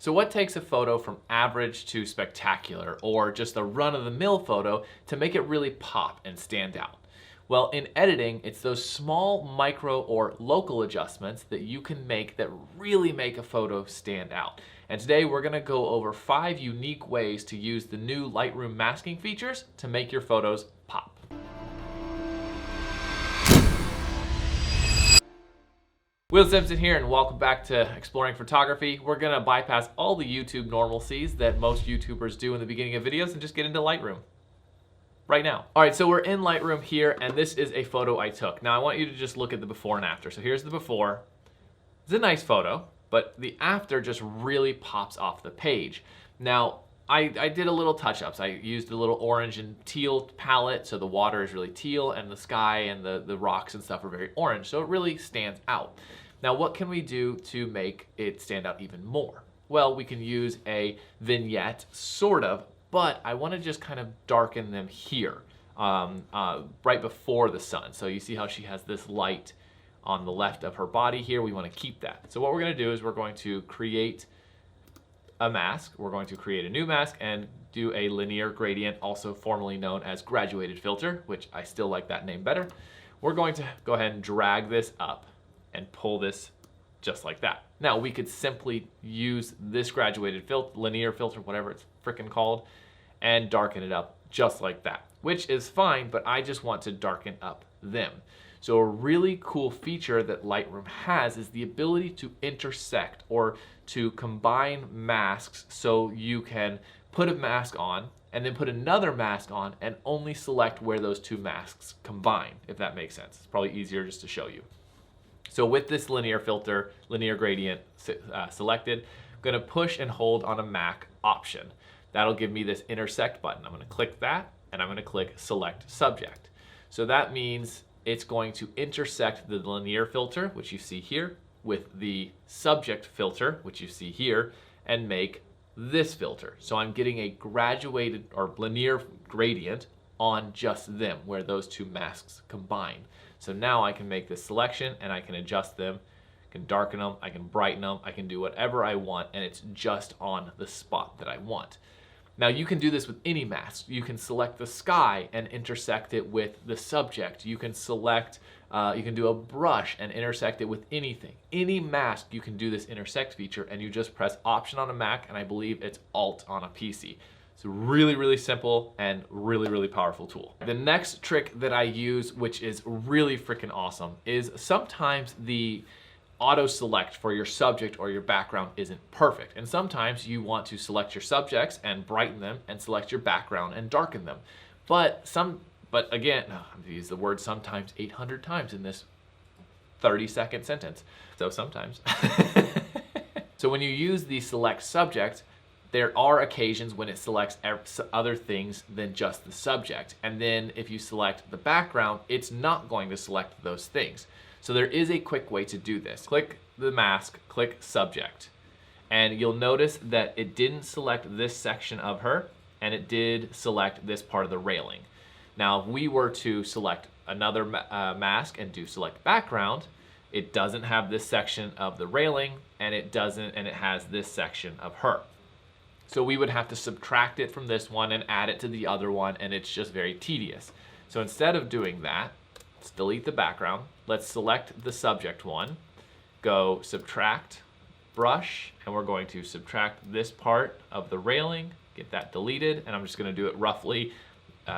So what takes a photo from average to spectacular, or just a run-of-the-mill photo, to make it really pop and stand out? Well, in editing, it's those small micro or local adjustments that you can make that really make a photo stand out. And today we're going to go over 5 unique ways to use the new Lightroom masking features to make your photos pop. Will Simpson here, and welcome back to Exploring Photography. We're gonna bypass all the YouTube normalcies that most YouTubers do in the beginning of videos and just get into Lightroom right now. All right, so we're in Lightroom here, and this is a photo I took. Now I want you to just look at the before and after. So here's the before. It's a nice photo, but the after just really pops off the page. Now, I did a little touch-ups. I used a little orange and teal palette, so the water is really teal, and the sky and the rocks and stuff are very orange, so it really stands out. Now, what can we do to make it stand out even more? Well, we can use a vignette, sort of, but I want to just kind of darken them here, right before the sun. So you see how she has this light on the left of her body here. We want to keep that. So what we're going to do is we're going to create a mask. We're going to create a new mask and do a linear gradient, also formerly known as graduated filter, which I still like that name better. We're going to go ahead and drag this up and pull this just like that. Now we could simply use this graduated filter, linear filter, whatever it's frickin' called, and darken it up just like that, which is fine, but I just want to darken up them. So a really cool feature that Lightroom has is the ability to intersect, or to combine masks, so you can put a mask on and then put another mask on and only select where those two masks combine, if that makes sense. It's probably easier just to show you. So with this linear filter, linear gradient selected, I'm gonna push and hold on a Mac option. That'll give me this intersect button. I'm gonna click that, and I'm gonna click select subject. So that means it's going to intersect the linear filter, which you see here, with the subject filter, which you see here, and make this filter. So I'm getting a graduated or linear gradient on just them, where those two masks combine. So now I can make this selection and I can adjust them, I can darken them, I can brighten them, I can do whatever I want, and it's just on the spot that I want. Now you can do this with any mask. You can select the sky and intersect it with the subject. You can select, you can do a brush and intersect it with anything. Any mask you can do this intersect feature, and you just press Option on a Mac, and I believe it's Alt on a PC. It's a really, really simple and really, really powerful tool. The next trick that I use, which is really freaking awesome, is sometimes the auto select for your subject or your background isn't perfect. And sometimes you want to select your subjects and brighten them, and select your background and darken them. But again, I've used the word sometimes 800 times in this 30-second sentence. So sometimes. So when you use the select subject, there are occasions when it selects other things than just the subject. And then if you select the background, it's not going to select those things. So there is a quick way to do this. Click the mask, click subject, and you'll notice that it didn't select this section of her, and it did select this part of the railing. Now, if we were to select another mask and do select background, it doesn't have this section of the railing, and it has this section of her. So we would have to subtract it from this one and add it to the other one, and it's just very tedious. So instead of doing that, let's delete the background. Let's select the subject one, go subtract brush, and we're going to subtract this part of the railing, get that deleted, and I'm just going to do it roughly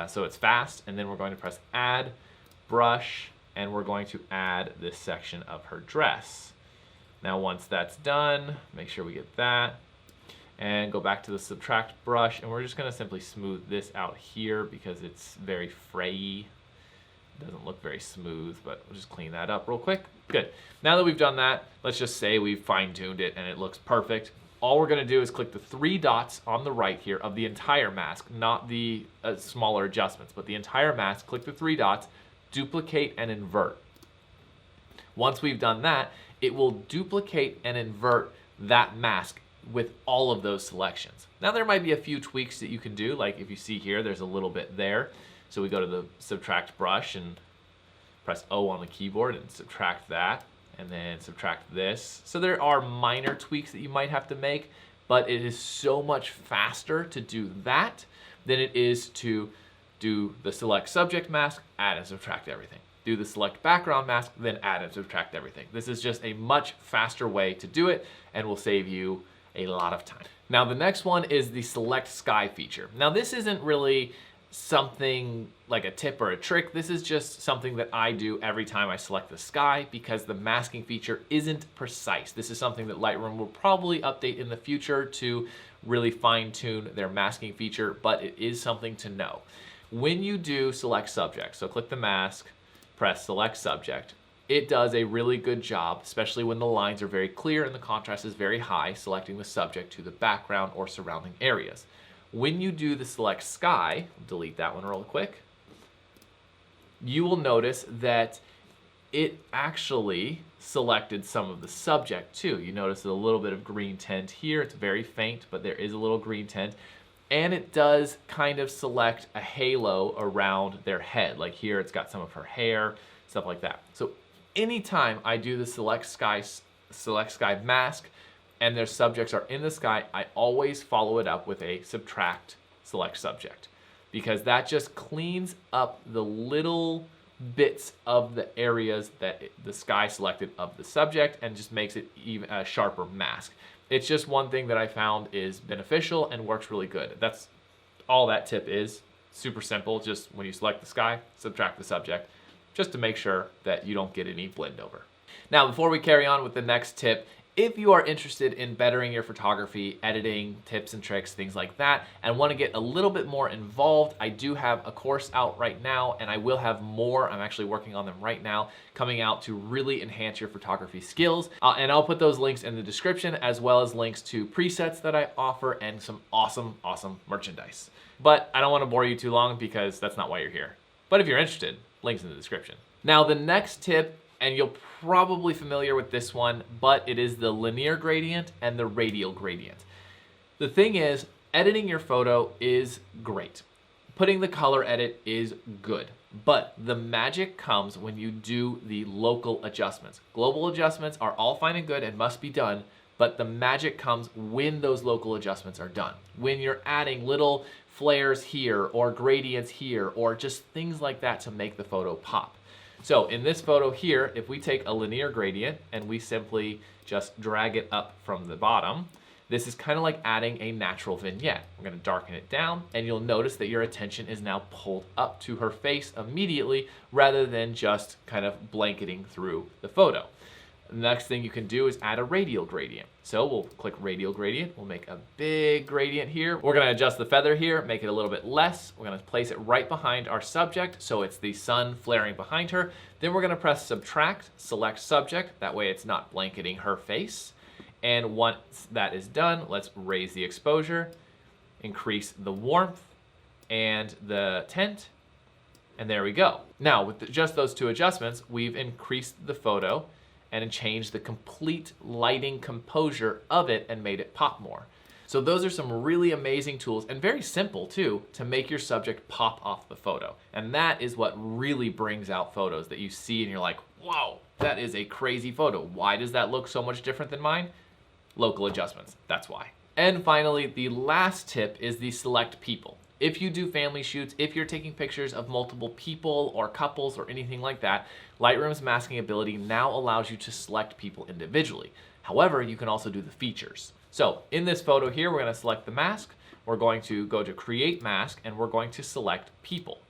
so it's fast, and then we're going to press add brush, and we're going to add this section of her dress. Now once that's done, make sure we get that, and go back to the subtract brush, and we're just going to simply smooth this out here because it's very frayy. Doesn't look very smooth, but we'll just clean that up real quick. Good. Now that we've done that, let's just say we've fine-tuned it and it looks perfect. All we're going to do is click the 3 dots on the right here of the entire mask, not the smaller adjustments, but the entire mask. Click the 3 dots, duplicate and invert. Once we've done that, it will duplicate and invert that mask with all of those selections. Now there might be a few tweaks that you can do, like if you see here, there's a little bit there. So we go to the subtract brush and press O on the keyboard and subtract that, and then subtract this. So there are minor tweaks that you might have to make, but it is so much faster to do that than it is to do the select subject mask, add and subtract everything. Do the select background mask, then add and subtract everything. This is just a much faster way to do it and will save you a lot of time. Now the next one is the select sky feature. Now this isn't really something like a tip or a trick. This is just something that I do every time I select the sky because the masking feature isn't precise. This is something that Lightroom will probably update in the future to really fine tune their masking feature, but it is something to know. When you do select subject, so click the mask, press select subject, it does a really good job, especially when the lines are very clear and the contrast is very high, selecting the subject to the background or surrounding areas. When you do the select sky, delete that one real quick, you will notice that it actually selected some of the subject too. You notice a little bit of green tint here. It's very faint, but there is a little green tint. And it does kind of select a halo around their head. Like here, it's got some of her hair, stuff like that. So anytime I do the select sky mask and their subjects are in the sky, I always follow it up with a subtract select subject, because that just cleans up the little bits of the areas that the sky selected of the subject and just makes it even a sharper mask. It's just one thing that I found is beneficial and works really good. That's all that tip is. Super simple. Just when you select the sky, subtract the subject, just to make sure that you don't get any blend over. Now, before we carry on with the next tip, if you are interested in bettering your photography, editing, tips and tricks, things like that, and want to get a little bit more involved, I do have a course out right now, and I will have more. I'm actually working on them right now, coming out to really enhance your photography skills. And I'll put those links in the description, as well as links to presets that I offer and some awesome merchandise. But I don't want to bore you too long because that's not why you're here. But if you're interested, links in the description. Now, the next tip, and you're probably familiar with this one, but it is the linear gradient and the radial gradient. The thing is, editing your photo is great. Putting the color edit is good, but the magic comes when you do the local adjustments. Global adjustments are all fine and good and must be done, but the magic comes when those local adjustments are done. When you're adding little flares here or gradients here or just things like that to make the photo pop. So in this photo here, if we take a linear gradient and we simply just drag it up from the bottom, this is kind of like adding a natural vignette. We're going to darken it down, and you'll notice that your attention is now pulled up to her face immediately rather than just kind of blanketing through the photo. The next thing you can do is add a radial gradient. So we'll click radial gradient. We'll make a big gradient here. We're going to adjust the feather here, make it a little bit less. We're going to place it right behind our subject, so it's the sun flaring behind her. Then we're going to press subtract, select subject. That way it's not blanketing her face. And once that is done, let's raise the exposure, increase the warmth and the tint, and there we go. Now, with just those two adjustments, we've increased the photo and changed the complete lighting composure of it and made it pop more. So those are some really amazing tools, and very simple too, to make your subject pop off the photo. And that is what really brings out photos that you see and you're like, whoa, that is a crazy photo. Why does that look so much different than mine? Local adjustments, that's why. And finally, the last tip is the select people. If you do family shoots, if you're taking pictures of multiple people or couples or anything like that, Lightroom's masking ability now allows you to select people individually. However, you can also do the features. So in this photo here, we're going to select the mask. We're going to go to create mask, and we're going to select people.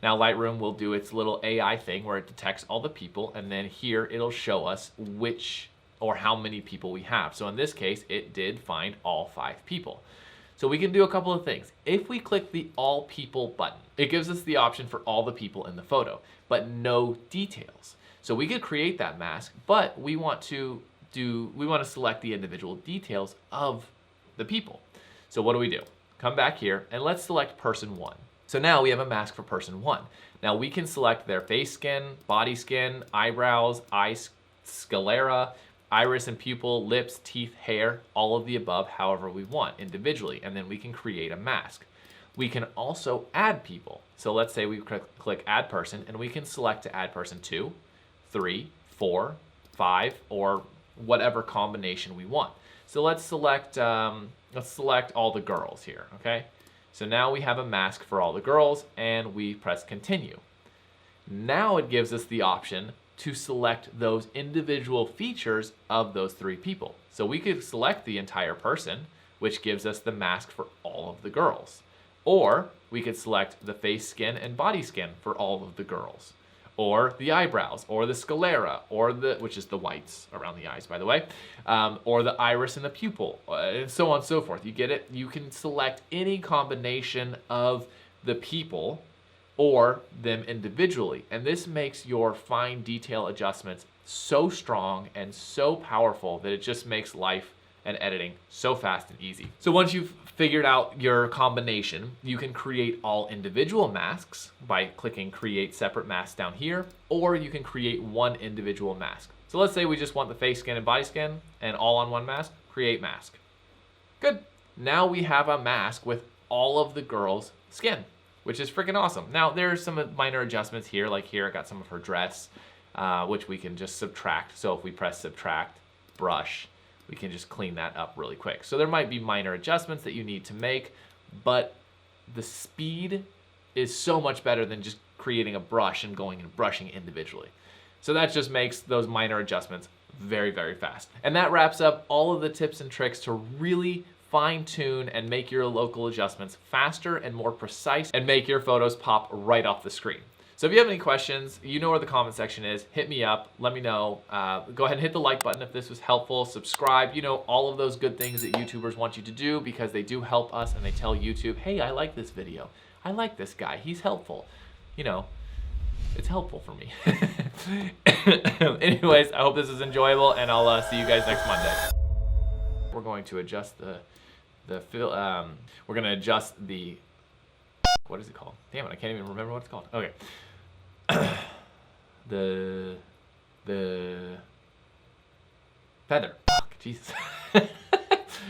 Now Lightroom will do its little AI thing where it detects all the people, and then here it'll show us which or how many people we have. So in this case, it did find all 5 people. So we can do a couple of things. If we click the all people button, it gives us the option for all the people in the photo, but no details. So we could create that mask, but we want to select the individual details of the people. So what do? Come back here and let's select person 1. So now we have a mask for person 1. Now we can select their face skin, body skin, eyebrows, eye sclera, iris and pupil, lips, teeth, hair, all of the above, however we want individually, and then we can create a mask. We can also add people. So let's say we click add person, and we can select to add person 2, 3, 4, 5, or whatever combination we want. So let's select let's select all the girls here, okay? So now we have a mask for all the girls, and we press continue. Now it gives us the option to select those individual features of those 3 people. So we could select the entire person, which gives us the mask for all of the girls. Or we could select the face skin and body skin for all of the girls. Or the eyebrows, or the sclera, or which is the whites around the eyes, by the way, or the iris and the pupil, and so on and so forth. You get it? You can select any combination of the people or them individually. And this makes your fine detail adjustments so strong and so powerful that it just makes life and editing so fast and easy. So once you've figured out your combination, you can create all individual masks by clicking create separate masks down here, or you can create one individual mask. So let's say we just want the face skin and body skin and all on one mask, create mask. Good. Now we have a mask with all of the girls' skin, which is freaking awesome. Now there's some minor adjustments here, like here I got some of her dress, which we can just subtract. So if we press subtract, brush, we can just clean that up really quick. So there might be minor adjustments that you need to make, but the speed is so much better than just creating a brush and going and brushing individually. So that just makes those minor adjustments very, very fast. And that wraps up all of the tips and tricks to really fine tune and make your local adjustments faster and more precise and make your photos pop right off the screen. So if you have any questions, you know where the comment section is. Hit me up, let me know. Go ahead and hit the like button if this was helpful. Subscribe, you know, all of those good things that YouTubers want you to do, because they do help us and they tell YouTube, hey, I like this video. I like this guy, he's helpful. You know, it's helpful for me. Anyways, I hope this is enjoyable, and I'll see you guys next Monday. We're going to adjust we're going to adjust the, what is it called? Damn it, I can't even remember what it's called. Okay. the feather. Fuck, Jesus.